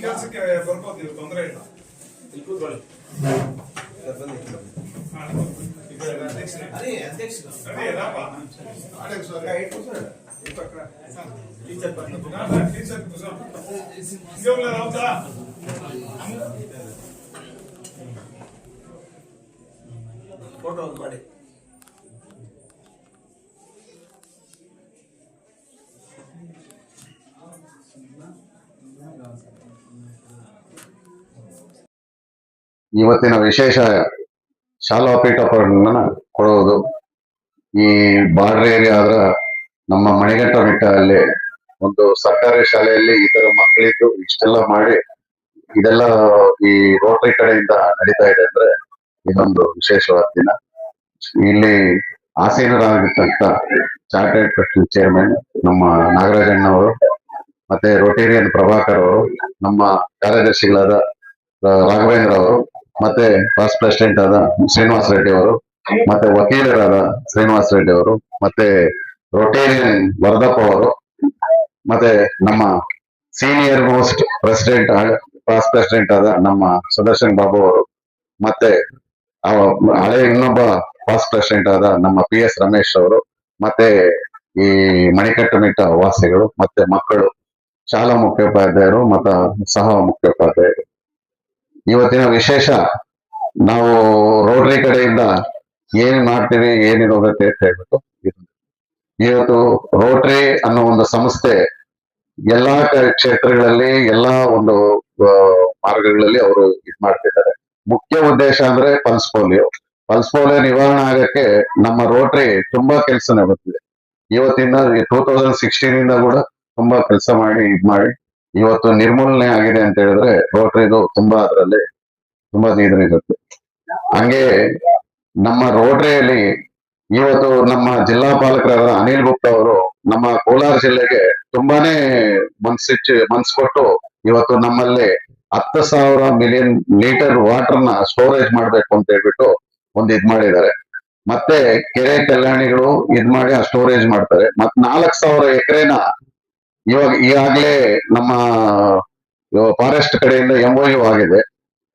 ಕೆಲಸಕ್ಕೆ ಬರ್ಬೋದು, ತೊಂದರೆ ಇಲ್ಲ. ಫೋಟೋ ಮಾಡಿ. ಇವತ್ತಿನ ವಿಶೇಷ ಶಾಲಾ ಪೀಠೋಪಕರಣ ಕೊಡುವುದು. ಈ ಬಾರ್ಡರ್ ಏರಿಯಾ ಆದ್ರ ನಮ್ಮ ಮಣಿಘಟ್ಟ ಬೆಟ್ಟದಲ್ಲಿ ಒಂದು ಸರ್ಕಾರಿ ಶಾಲೆಯಲ್ಲಿ ಈ ತರ ಮಕ್ಕಳಿದ್ದು ಇಷ್ಟೆಲ್ಲ ಮಾಡಿ ಇದೆಲ್ಲ ಈ ರೋಟರಿ ಕಡೆಯಿಂದ ನಡೀತಾ ಇದೆ ಅಂದ್ರೆ ಇದೊಂದು ವಿಶೇಷವಾದ ದಿನ. ಇಲ್ಲಿ ಆಸೀನರಾಗಿರ್ತಕ್ಕಂಥ ಚಾರ್ಟೆಡ್ ಟ್ರಸ್ಟಿ ಚೇರ್ಮನ್ ನಮ್ಮ ನಾಗರಾಜಣ್ಣವರು, ಮತ್ತೆ ರೋಟೇರಿಯನ್ ಪ್ರಭಾಕರ್ ಅವರು, ನಮ್ಮ ಕಾರ್ಯದರ್ಶಿಗಳಾದ ರಾಘವೇಂದ್ರ ಅವರು, ಮತ್ತೆ ವೈಸ್ ಪ್ರೆಸಿಡೆಂಟ್ ಆದ ಶ್ರೀನಿವಾಸ ರೆಡ್ಡಿ ಅವರು, ಮತ್ತೆ ವಕೀಲರಾದ ಶ್ರೀನಿವಾಸ ರೆಡ್ಡಿ ಅವರು, ಮತ್ತೆ ರೋಟೇರಿಯನ್ ವರದಪ್ಪ ಅವರು, ಮತ್ತೆ ನಮ್ಮ senior most president vice president ಆದ ನಮ್ಮ ಸುದರ್ಶನ್ ಬಾಬು ಅವರು, ಮತ್ತೆ ಹಳೆ ಇನ್ನೊಬ್ಬ ವೈಸ್ ಪ್ರೆಸಿಡೆಂಟ್ ಆದ ನಮ್ಮ PS ರಮೇಶ್ ಅವರು, ಮತ್ತೆ ಈ ಮಣಿಕಟ್ಟು ಮಿಟ್ಟ ವಾಸಿಗಳು, ಮತ್ತೆ ಮಕ್ಕಳು, ಶಾಲಾ ಮುಖ್ಯೋಪಾಧ್ಯಾಯರು ಮತ್ತು ಸಹ ಮುಖ್ಯೋಪಾಧ್ಯಾಯರು. ಇವತ್ತಿನ ವಿಶೇಷ ನಾವು ರೋಟರಿ ಕಡೆಯಿಂದ ಏನ್ ಮಾಡ್ತೀವಿ, ಏನಿರೋಗುತ್ತೆ ಅಂತ ಹೇಳ್ಬಿಟ್ಟು ಇವತ್ತು ರೋಟರಿ ಅನ್ನೋ ಒಂದು ಸಂಸ್ಥೆ ಎಲ್ಲಾ ಕ್ಷೇತ್ರಗಳಲ್ಲಿ ಎಲ್ಲಾ ಒಂದು ಮಾರ್ಗಗಳಲ್ಲಿ ಅವರು ಇದ್ ಮಾಡ್ತಿದ್ದಾರೆ. ಮುಖ್ಯ ಉದ್ದೇಶ ಅಂದ್ರೆ ಪಲ್ಸ್ ಪೋಲಿಯೋ ನಿವಾರಣೆ ಆಗಕ್ಕೆ ನಮ್ಮ ರೋಟರಿ ತುಂಬಾ ಕೆಲಸ ಬರ್ತಿದೆ. ಇವತ್ತಿಂದ 2016 ಇಂದ ಕೂಡ ತುಂಬಾ ಕೆಲಸ ಮಾಡಿ ಇವತ್ತು ನಿರ್ಮೂಲನೆ ಆಗಿದೆ ಅಂತ ಹೇಳಿದ್ರೆ ರೋಟರಿದು ತುಂಬಾ ಅದರಲ್ಲಿ ತುಂಬಾ ಇರುತ್ತೆ. ಹಂಗೆ ನಮ್ಮ ರೋಟರಿಯಲ್ಲಿ ಇವತ್ತು ನಮ್ಮ ಜಿಲ್ಲಾ ಪಾಲಕರಾದ ಅನಿಲ್ ಗುಪ್ತಾ ಅವರು ನಮ್ಮ ಕೋಲಾರ ಜಿಲ್ಲೆಗೆ ತುಂಬಾನೇ ಮನ್ಸು ಕೊಟ್ಟು ಇವತ್ತು ನಮ್ಮಲ್ಲಿ 10,000 ಮಿಲಿಯನ್ ಲೀಟರ್ ವಾಟರ್ನ ಸ್ಟೋರೇಜ್ ಮಾಡ್ಬೇಕು ಅಂತ ಹೇಳ್ಬಿಟ್ಟು ಒಂದು ಇದ್ ಮಾಡಿದ್ದಾರೆ. ಮತ್ತೆ ಕೆರೆ ಕಲ್ಯಾಣಿಗಳು ಇದ್ ಮಾಡಿ ಆ ಸ್ಟೋರೇಜ್ ಮಾಡ್ತಾರೆ. ಮತ್ 4,000 ಎಕರೆನ ಈಗಾಗಲೇ ನಮ್ಮ ಫಾರೆಸ್ಟ್ ಕಡೆಯಿಂದ MOU ಆಗಿದೆ.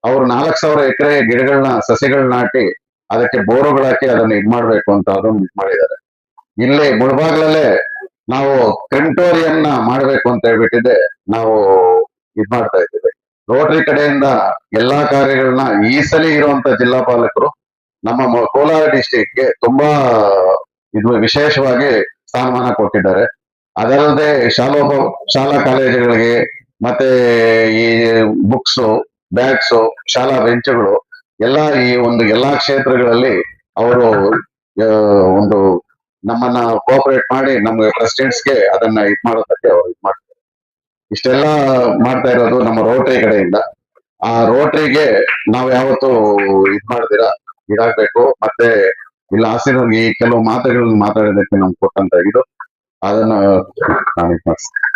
ಅವ್ರು 4,000 ಎಕರೆ ಗಿಡಗಳನ್ನ ಸಸಿಗಳನ್ನ ನಾಟಿ ಅದಕ್ಕೆ ಬೋರುಗಳು ಹಾಕಿ ಅದನ್ನ ಇದ್ ಮಾಡ್ಬೇಕು ಅಂತ ಅದನ್ನ ಇದ್ ಮಾಡಿದ್ದಾರೆ. ಇಲ್ಲಿ ಮುಳಬಾಗ್ಲಲ್ಲೇ ನಾವು ಕ್ರಿಮ್ಟೋರಿಯಂನ ಮಾಡ್ಬೇಕು ಅಂತ ಹೇಳ್ಬಿಟ್ಟಿದೆ ನಾವು ಇದ್ ಮಾಡ್ತಾ ಇದ್ದೀವಿ. ರೋಟರಿ ಕಡೆಯಿಂದ ಎಲ್ಲಾ ಕಾರ್ಯಗಳನ್ನ ಈ ಸಲ ಇರುವಂತ ಜಿಲ್ಲಾ ಪಾಲಕರು ನಮ್ಮ ಕೋಲಾರ ಡಿಸ್ಟಿಕ್ಗೆ ತುಂಬಾ ಇದು ವಿಶೇಷವಾಗಿ ಸ್ಥಾನಮಾನ ಕೊಟ್ಟಿದ್ದಾರೆ. ಅದಲ್ಲದೆ ಶಾಲಾ ಕಾಲೇಜುಗಳಿಗೆ ಮತ್ತೆ ಈ ಬುಕ್ಸ್, ಬ್ಯಾಗ್ಸ್, ಶಾಲಾ ಬೆಂಚುಗಳು ಎಲ್ಲ ಈ ಒಂದು ಎಲ್ಲಾ ಕ್ಷೇತ್ರಗಳಲ್ಲಿ ಅವರು ಒಂದು ನಮ್ಮನ್ನ ಕೋಆಪರೇಟ್ ಮಾಡಿ ನಮ್ಗೆ ಪ್ರೆಸಿಡೆಂಟ್ಸ್ಗೆ ಅದನ್ನ ಇದ್ ಮಾಡೋದಕ್ಕೆ ಅವ್ರು ಇದ್ ಮಾಡ್ತಾರೆ. ಇಷ್ಟೆಲ್ಲ ಮಾಡ್ತಾ ಇರೋದು ನಮ್ಮ ರೋಟರಿ ಕಡೆಯಿಂದ. ಆ ರೋಟರಿಗೆ ನಾವು ಯಾವತ್ತು ಇದ್ ಮಾಡ್ದಿರಾ ಇದಾಗ್ಬೇಕು. ಮತ್ತೆ ಇಲ್ಲ ಈ ಕೆಲವು ಮಾತುಗಳನ್ನ ಮಾತಾಡೋದಕ್ಕೆ ನಮ್ಗೆ ಕೊಟ್ಟಂತ ಇದು ಅದನ್ನ ನಾನು ಇದ್ ಮಾಡಿಸ್ತೇನೆ.